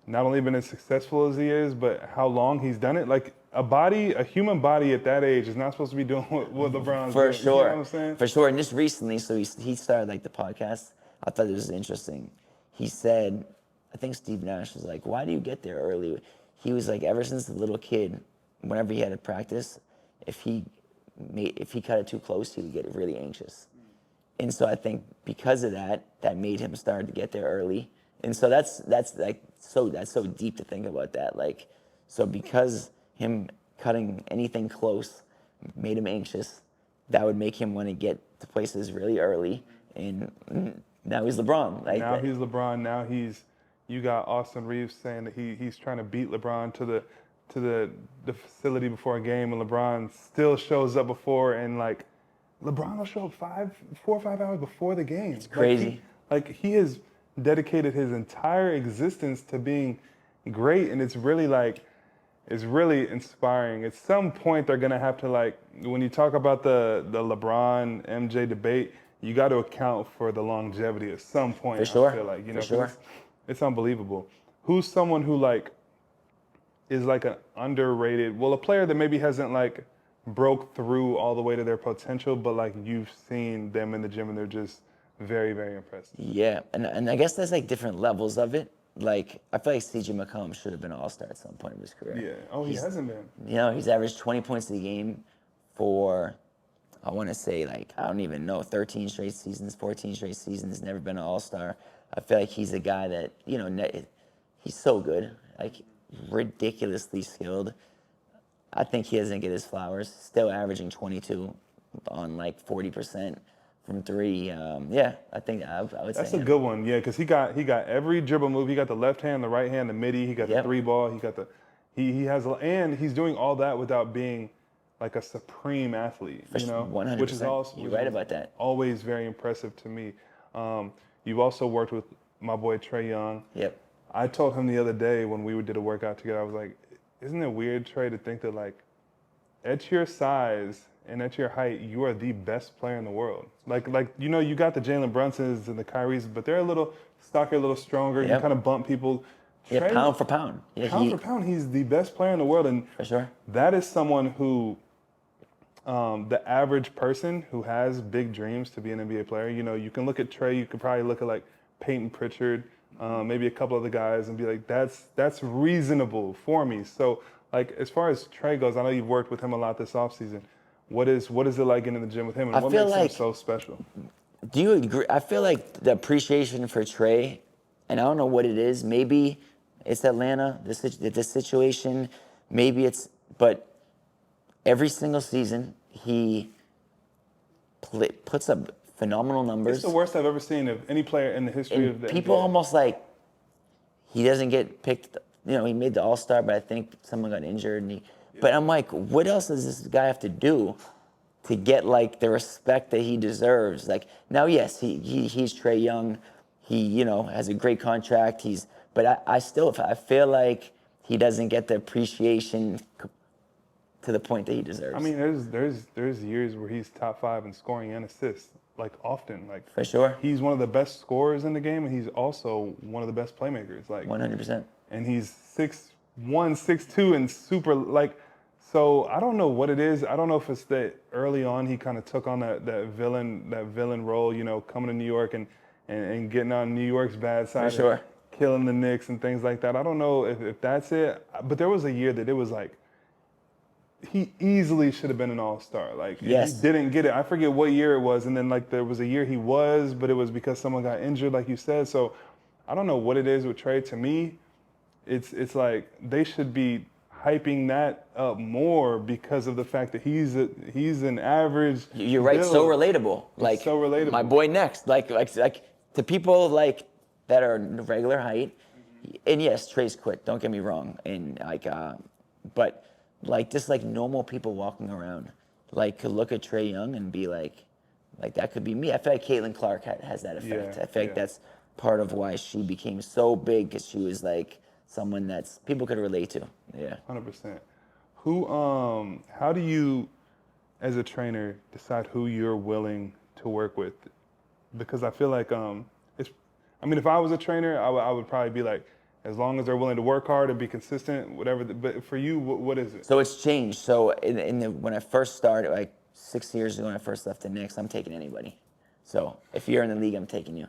not only been as successful as he is, but how long he's done it. Like, a human body at that age is not supposed to be doing what LeBron's For doing. sure. You know what I'm saying? For sure. And just recently, so he started like the podcast. I thought it was interesting. He said, I think Steve Nash was like, why do you get there early? He was like, ever since a little kid, whenever he had to practice, if he cut it too close, he would get really anxious. And so I think because of that made him start to get there early. And so that's so deep to think about that. Like, so because him cutting anything close made him anxious, that would make him want to get to places really early. And now he's LeBron. Like, now he's LeBron. Now you got Austin Reeves saying that he's trying to beat LeBron to the facility before a game, and LeBron still shows up before, and like, LeBron will show up 4 or 5 hours before the game. It's crazy. He has dedicated his entire existence to being great, and it's really inspiring. At some point, they're gonna have to, like, when you talk about the LeBron MJ debate, you got to account for the longevity at some point. For sure. I feel like, For sure. it's unbelievable. Who's someone who like is like an underrated, a player that maybe hasn't like broke through all the way to their potential, but like you've seen them in the gym and they're just very, very impressive? Yeah, and I guess there's like different levels of it. Like, I feel like CJ McCollum should have been an all-star at some point in his career. Yeah. Oh, he hasn't been. He's averaged 20 points a game for, I want to say, like, I don't even know, 13 straight seasons, 14 straight seasons, never been an all-star. I feel like he's a guy that, he's so good, like, ridiculously skilled. I think he doesn't get his flowers, still averaging 22 on, like, 40% from three. Yeah, I think I would That's say a him. good one, yeah, because he got every dribble move. He got the left hand, the right hand, the midi. He got the Yep. three ball. He got the he has and he's doing all that without being like a supreme athlete, For you know, 100%. You're which right is about that. always very impressive to me. You've also worked with my boy Trey Young. Yep. I told him the other day when we did a workout together, I was like, isn't it weird, Trey, to think that like at your size and at your height, you are the best player in the world. Like you know, you got the Jalen Brunsons and the Kyries, but they're a little stockier, a little stronger. You Yep. kind of bump people. Yeah, Trey, pound for pound. Yeah, pound for pound, he's the best player in the world, and for sure. that is someone who, the average person who has big dreams to be an NBA player. You know, you can look at Trey. You could probably look at like Peyton Pritchard, maybe a couple other guys, and be like, that's reasonable for me. So, like as far as Trey goes, I know you've worked with him a lot this offseason. What is it like getting in the gym with him, and I what feel makes him like- so special? Do you agree? I feel like the appreciation for Trey, and I don't know what it is. Maybe it's Atlanta, this situation. Maybe it's, but every single season he puts up phenomenal numbers. It's the worst I've ever seen of any player in the history of And the people NBA. almost like he doesn't get picked. You know, he made the All-Star, but I think someone got injured. But I'm like, what else does this guy have to do to get like the respect that he deserves? Like now, yes, he's Trey Young. He has a great contract. But I feel like he doesn't get the appreciation to the point that he deserves. I mean, there's years where he's top 5 in scoring and assists, like often. Like for sure, he's one of the best scorers in the game, and he's also one of the best playmakers. Like 100%. And he's 6'1", 6'2", and super like. So I don't know what it is. I don't know if it's that early on he kind of took on that villain role, you know, coming to New York and getting on New York's bad side, For sure. and killing the Knicks and things like that. I don't know if that's it, but there was a year that it was like he easily should have been an all-star. Like Yes. he didn't get it. I forget what year it was, and then like there was a year he was, but it was because someone got injured, like you said. So I don't know what it is with Trey. To me, it's like they should be hyping that up more because of the fact that he's an average. You're right. build. So relatable. Like so relatable. My boy next. Like to people like that are regular height. And yes, Trey's quick. Don't get me wrong. And like, but like just like normal people walking around, like could look at Trey Young and be like that could be me. I feel like Caitlin Clark has that effect. Yeah, I feel like that's part of why she became so big, because she was like someone that's people could relate to. Yeah. 100%. How do you, as a trainer, decide who you're willing to work with? Because I feel like if I was a trainer, I would probably be like, as long as they're willing to work hard and be consistent, whatever. But for you, what is it? So it's changed. So when I first started, like 6 years ago, when I first left the Knicks, I'm taking anybody. So if you're in the league, I'm taking you.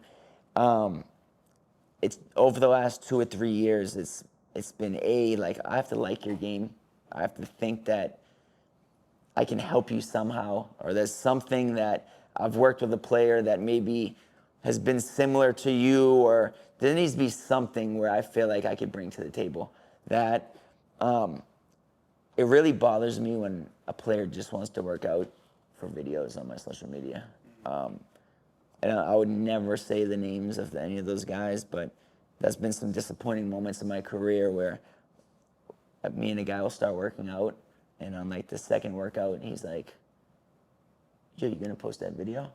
It's over the last 2 or 3 years. It's been like I have to like your game. I have to think that I can help you somehow, or there's something that I've worked with a player that maybe has been similar to you, or there needs to be something where I feel like I could bring to the table. That it really bothers me when a player just wants to work out for videos on my social media. And I would never say the names of any of those guys, but that's been some disappointing moments in my career where me and a guy will start working out, and on like the second workout, he's like, "Yo, you gonna post that video?"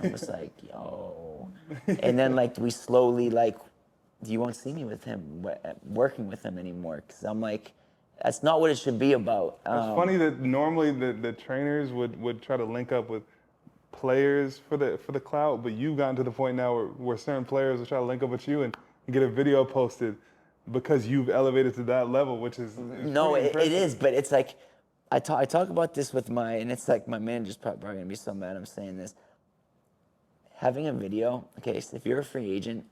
I was like, "Yo," and then like we slowly like, you won't see me with him working with him anymore, because I'm like, that's not what it should be about. It's funny that normally the trainers would try to link up with players for the clout, but you've gotten to the point now where certain players will try to link up with you and get a video posted because you've elevated to that level, which is no, pretty it impressive. is, but it's like I talk about this with and it's like my manager's probably gonna be so mad I'm saying this. Having a video, okay, so if you're a free agent,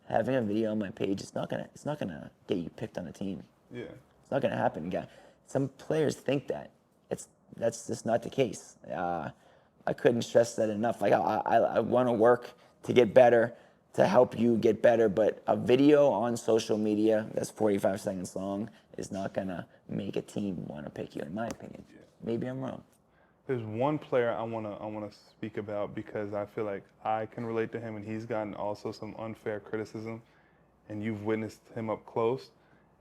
having a video on my page, it's not gonna get you picked on a team. Yeah. It's not gonna happen, guy. Some players think that. That's just not the case. I couldn't stress that enough. Like I want to work to get better, to help you get better, but a video on social media that's 45 seconds long is not gonna make a team want to pick you, in my opinion. Yeah. Maybe I'm wrong. There's one player I wanna speak about because I feel like I can relate to him, and he's gotten also some unfair criticism, and you've witnessed him up close,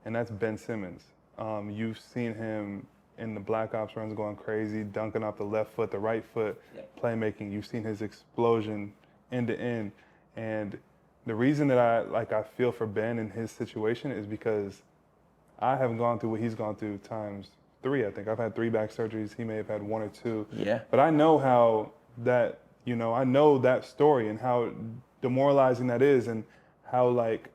and that's Ben Simmons. You've seen him in the Black Ops runs going crazy, dunking off the left foot, the right foot, playmaking. You've seen his explosion end to end, and the reason that I feel for Ben in his situation is because I haven't gone through what he's gone through times three, I think. I've had 3 back surgeries. He may have had 1 or 2. Yeah. But I know how that, I know that story and how demoralizing that is, and how, like,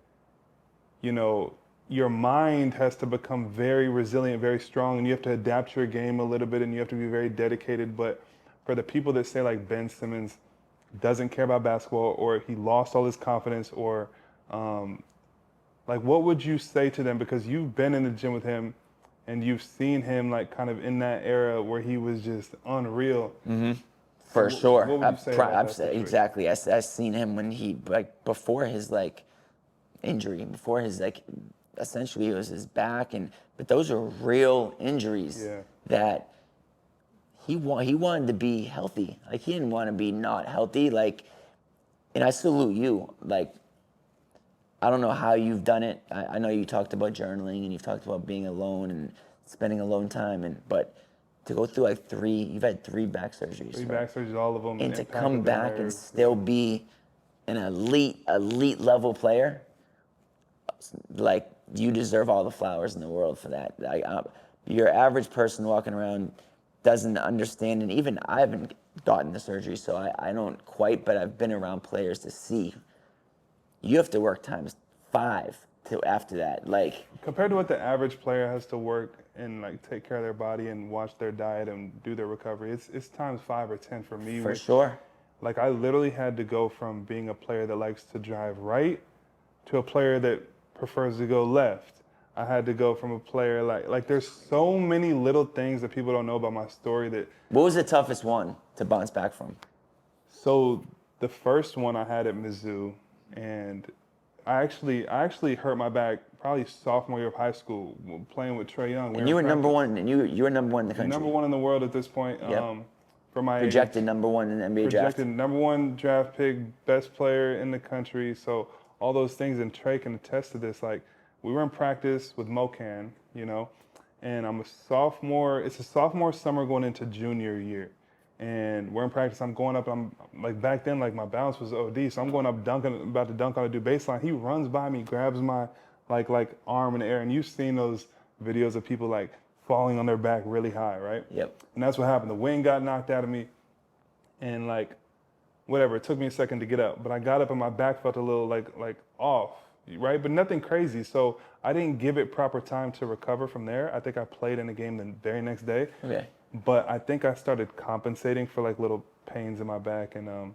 your mind has to become very resilient, very strong, and you have to adapt your game a little bit, and you have to be very dedicated. But for the people that say, like, Ben Simmons doesn't care about basketball, or he lost all his confidence, or like, what would you say to them? Because you've been in the gym with him, and you've seen him, like, kind of in that era where he was just unreal. For sure. What would you say about that situation? Exactly. I seen him when he, like, before his, like, injury, before his, like, essentially it was his back, but those are real injuries that he wanted to be healthy. Like, he didn't want to be not healthy. Like, and I salute you. Like, I don't know how you've done it. I know you talked about journaling, and you've talked about being alone and spending alone time, but to go through, like, you've had 3 back surgeries. 3 back surgeries, all of them. And to come back and still be an elite level player, like, you deserve all the flowers in the world for that. Like, your average person walking around doesn't understand, and even I haven't gotten the surgery, so I don't quite, but I've been around players to see. You have to work times 5 to after that. Like, compared to what the average player has to work and, like, take care of their body and watch their diet and do their recovery, it's times 5 or 10 for me. For sure. Like, I literally had to go from being a player that likes to drive right to a player that prefers to go left. I had to go from a player like there's so many little things that people don't know about my story that. What was the toughest one to bounce back from? So the first one I had at Mizzou, and I actually hurt my back probably sophomore year of high school playing with Trae Young. And you were number one, and you were number 1 in the country. Number 1 in the world at this point. Yep. For my projected age. number 1 in the NBA draft. Projected number 1 draft pick, best player in the country. So all those things, and Trey can attest to this. Like, we were in practice with Mocan, and I'm a sophomore. It's a sophomore summer going into junior year. And we're in practice. I'm going up. I'm like, back then, like, my balance was OD. So I'm going up, about to dunk on a dude baseline. He runs by me, grabs my like arm in the air. And you've seen those videos of people, like, falling on their back really high, right? Yep. And that's what happened. The wind got knocked out of me, and, like, whatever. It took me a second to get up, but I got up and my back felt a little like off, right? But nothing crazy. So I didn't give it proper time to recover from there. I think I played in the game the very next day. Okay. But I think I started compensating for, like, little pains in my back, and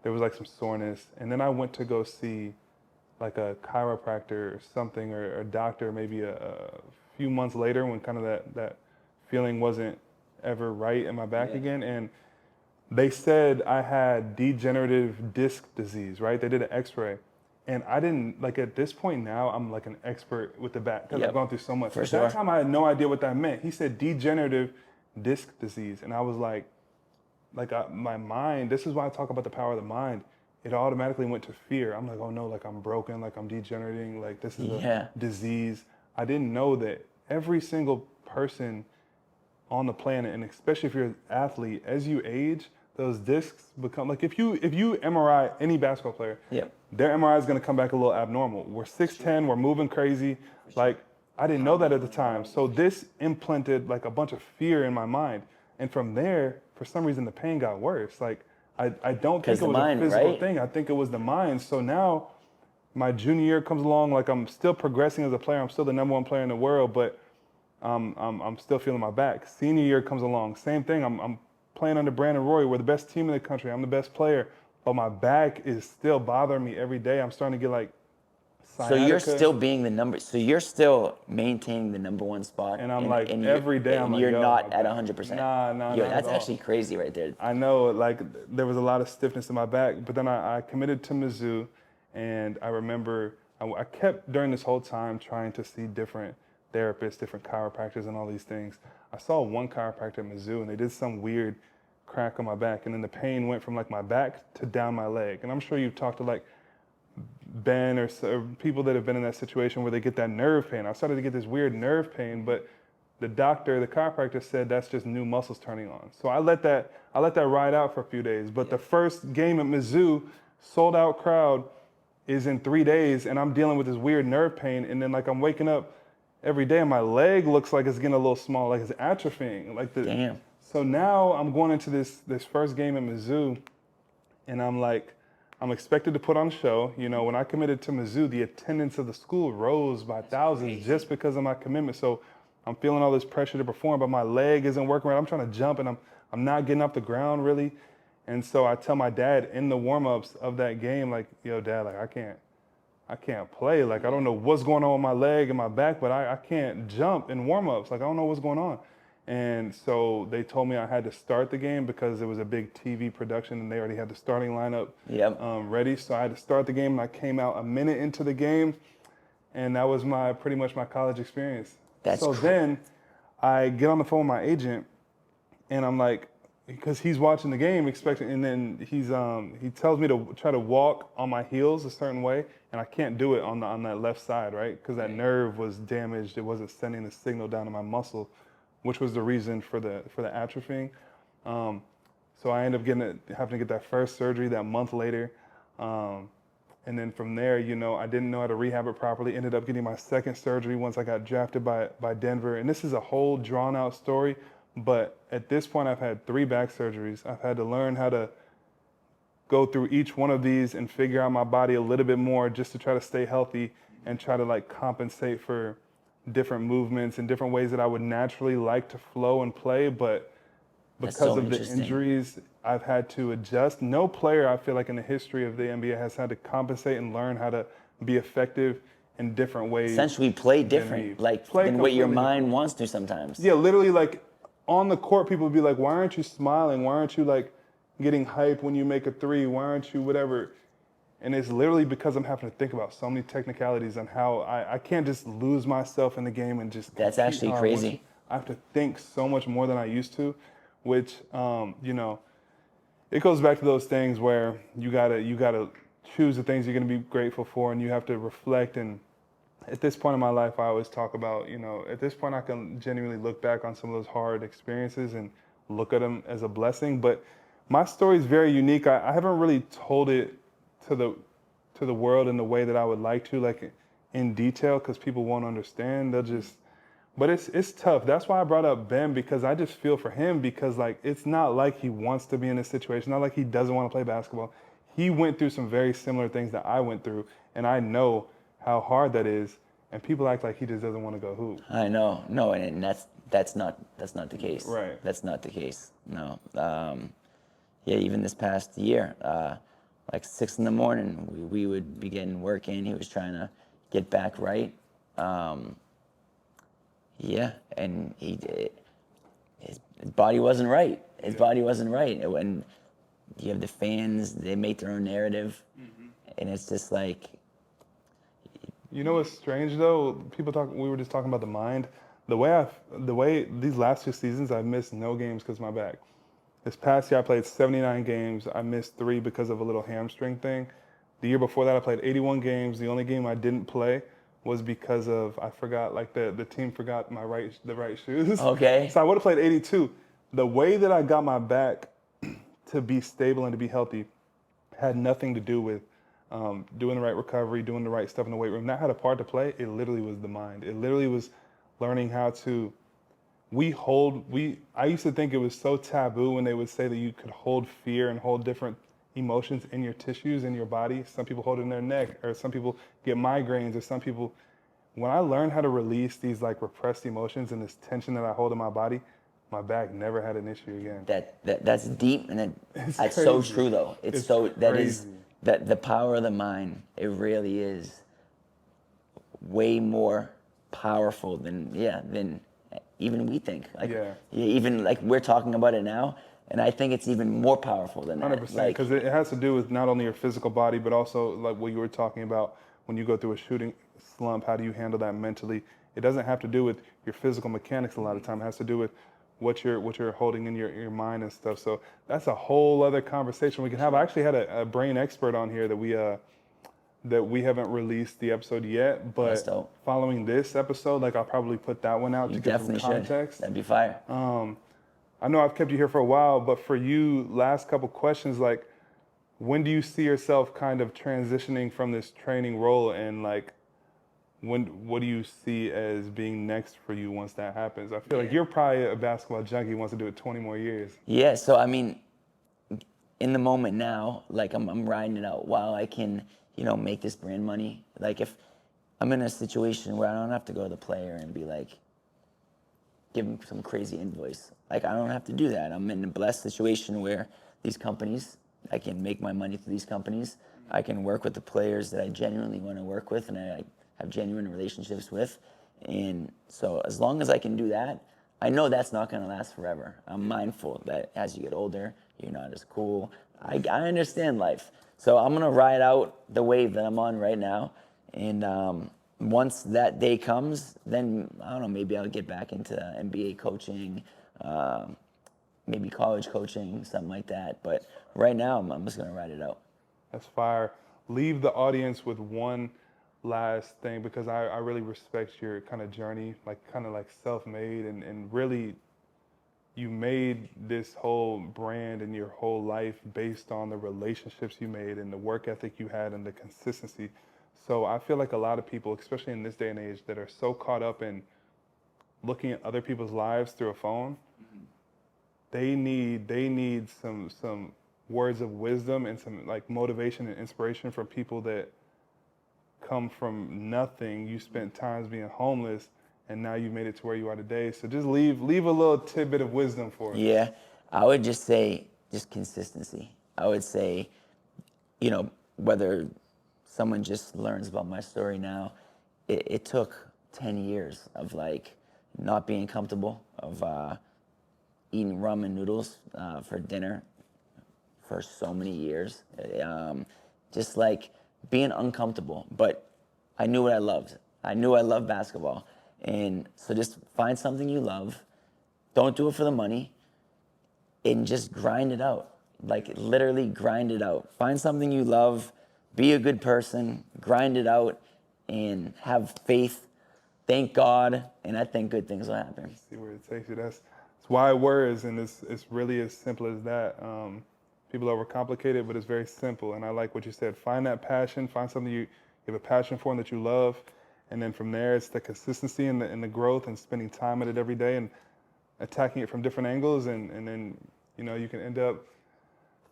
there was, like, some soreness. And then I went to go see, like, a chiropractor or something, or a doctor maybe a few months later, when kind of that feeling wasn't ever right in my back again. And they said I had degenerative disc disease, right? They did an x-ray. And I didn't, like, at this point now, I'm like an expert with the back because I've gone through so much. At that time, I had no idea what that meant. He said degenerative disc disease. And I was like, my mind, this is why I talk about the power of the mind. It automatically went to fear. I'm like, oh no, like, I'm broken, like, I'm degenerating, like, this is a disease. I didn't know that every single person on the planet, and especially if you're an athlete, as you age, those discs become, like, if you MRI any basketball player, their MRI is going to come back a little abnormal. We're 6'10", we're moving crazy. Like, I didn't know that at the time. So this implanted, like, a bunch of fear in my mind. And from there, for some reason, the pain got worse. Like, I don't think it was a physical thing. I think it was the mind. So now my junior year comes along, like, I'm still progressing as a player. I'm still the number 1 player in the world, but I'm still feeling my back. Senior year comes along, same thing. I'm playing under Brandon Roy. We're the best team in the country. I'm the best player, but my back is still bothering me every day. I'm starting to get, like, sciatica. So you're still being the number. So you're still maintaining the number 1 spot. And I'm like, every day I'm like, you're not at 100%. Nah. That's actually crazy right there. I know, like, there was a lot of stiffness in my back, but then I committed to Mizzou, and I remember I kept during this whole time trying to see different therapists, different chiropractors, and all these things. I saw one chiropractor at Mizzou, and they did some weird crack on my back, and then the pain went from like my back to down my leg. And I'm sure you've talked to like Ben or people that have been in that situation where they get that nerve pain. I started to get this weird nerve pain, but the doctor, the chiropractor said that's just new muscles turning on. So I let that ride out for a few days. But the first game at Mizzou, sold out crowd, is in 3 days, and I'm dealing with this weird nerve pain. And then like I'm waking up every day and my leg looks like it's getting a little small, like it's atrophying. Damn. So now I'm going into this first game at Mizzou, and I'm expected to put on a show. You know, when I committed to Mizzou, the attendance of the school rose by thousands just because of my commitment. So I'm feeling all this pressure to perform, but my leg isn't working right. I'm trying to jump, and I'm not getting off the ground really. And so I tell my dad in the warm-ups of that game, like, yo, Dad, like I can't play. Like, I don't know what's going on with my leg and my back, but I can't jump in warm-ups. Like, I don't know what's going on. And so they told me I had to start the game because it was a big TV production and they already had the starting lineup ready. So I had to start the game, and I came out a minute into the game, and that was pretty much my college experience. Then I get on the phone with my agent, and I'm like, because he's watching the game expecting, and then he tells me to try to walk on my heels a certain way, and I can't do it on that left side, right? Because that nerve was damaged. It wasn't sending the signal down to my muscle, which was the reason for the atrophying. So I ended up having to get that first surgery that month later. And then from there, you know, I didn't know how to rehab it properly. Ended up getting my second surgery once I got drafted by Denver. And this is a whole drawn out story, but at this point I've had 3 back surgeries. I've had to learn how to go through each one of these and figure out my body a little bit more just to try to stay healthy and try to like compensate for different movements and different ways that I would naturally like to flow and play, but because of the injuries, I've had to adjust. No player, I feel like, in the history of the NBA has had to compensate and learn how to be effective in different ways. Essentially play different, than what your mind wants to sometimes. Yeah, literally, like, on the court, people would be like, why aren't you smiling? Why aren't you, like, getting hype when you make a three? Why aren't you whatever? And it's literally because I'm having to think about so many technicalities and how I can't just lose myself in the game and just. That's actually crazy. I have to think so much more than I used to, which, you know, it goes back to those things where you gotta choose the things you're gonna be grateful for, and you have to reflect. And at this point in my life, I always talk about, you know, at this point I can genuinely look back on some of those hard experiences and look at them as a blessing. But my story is very unique. I haven't really told it to the world in the way that I would like to, like in detail, because people won't understand. But it's tough. That's why I brought up Ben, because I just feel for him, because like it's not like he wants to be in this situation, not like he doesn't want to play basketball. He went through some very similar things that I went through, and I know how hard that is. And people act like he just doesn't want to go hoop. I know, no, and that's not the case. Right. That's not the case. No. Yeah, even this past year, like 6 a.m, we would be getting work in. He was trying to get back right. Yeah, and his body wasn't right. His body wasn't right. When you have the fans, they make their own narrative, and it's just like. You know what's strange though? We were just talking about the mind. The way these last 2 seasons, I've missed no games because of my back. This past year, I played 79 games. I missed 3 because of a little hamstring thing. The year before that, I played 81 games. The only game I didn't play was because of, I forgot, like the team forgot the right shoes. Okay. So I would have played 82. The way that I got my back to be stable and to be healthy had nothing to do with doing the right recovery, doing the right stuff in the weight room. That had a part to play. It literally was the mind. It literally was learning how to. I used to think it was so taboo when they would say that you could hold fear and hold different emotions in your tissues, in your body. Some people hold it in their neck, or some people get migraines, or some people. When I learned how to release these like repressed emotions and this tension that I hold in my body, my back never had an issue again. That's deep, and that's crazy. So true though. It's so crazy. That is that the power of the mind. It really is way more powerful than even we think. Even like we're talking about it now, and I think it's even more powerful than that. 100%, because it has to do with not only your physical body, but also like what you were talking about when you go through a shooting slump. How do you handle that mentally? It doesn't have to do with your physical mechanics a lot of time. It has to do with what you're holding in your mind and stuff. So that's a whole other conversation we can have. I actually had a brain expert on here that we haven't released the episode yet, That's but dope. following this episode, like I'll probably put that one out You to give some definitely context. should. That'd be fire. I know I've kept you here for a while, but for you, last couple questions, like when do you see yourself kind of transitioning from this training role, and like what do you see as being next for you once that happens? I feel like you're probably a basketball junkie who wants to do it 20 more years. Yeah, so I mean, in the moment now, like I'm riding it out while I can, make this brand money. Like if I'm in a situation where I don't have to go to the player and be like, give them some crazy invoice. Like I don't have to do that. I'm in a blessed situation where these companies, I can make my money through these companies. I can work with the players that I genuinely want to work with and I have genuine relationships with. And so as long as I can do that, I know that's not going to last forever. I'm mindful that as you get older, you're not as cool. I understand life. So I'm going to ride out the wave that I'm on right now. And once that day comes, then, I don't know, maybe I'll get back into NBA coaching, maybe college coaching, something like that. But right now, I'm just going to ride it out. That's fire. Leave the audience with one last thing, because I really respect your kind of journey, like kind of like self-made, and really you made this whole brand and your whole life based on the relationships you made and the work ethic you had and the consistency. So I feel like a lot of people, especially in this day and age, that are so caught up in looking at other people's lives through a phone, they need some words of wisdom and some like motivation and inspiration from people that come from nothing. You spent times being homeless, and now you made it to where you are today. So just leave a little tidbit of wisdom for us. Yeah, I would just say just consistency. I would say, whether someone just learns about my story now, it took 10 years of like not being comfortable, of eating ramen noodles for dinner for so many years. Just like being uncomfortable, but I knew what I loved. I knew I loved basketball. And so just find something you love. Don't do it for the money, and just grind it out. Like literally grind it out. Find something you love, be a good person, grind it out, and have faith. Thank God, and I think good things will happen. See where it takes you. That's wide words, and it's really as simple as that. People overcomplicate it, but it's very simple. And I like what you said. Find that passion. Find something you have a passion for and that you love, and then from there, it's the consistency and the growth and spending time at it every day and attacking it from different angles, and then you can end up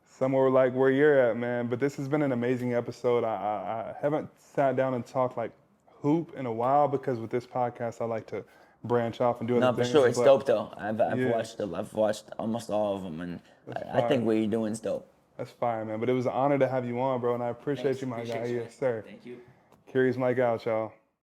somewhere like where you're at, man. But this has been an amazing episode. I haven't sat down and talked like hoop in a while, because with this podcast I like to branch off and do other No, for things. sure, it's but dope though. I've yeah, watched almost all of them, and I fire. think what you're doing is dope. That's fire, man. But it was an honor to have you on, bro, and I appreciate Thanks, you, my appreciate guy. you, Yes, man. sir. Thank you. Curious Mike out, y'all.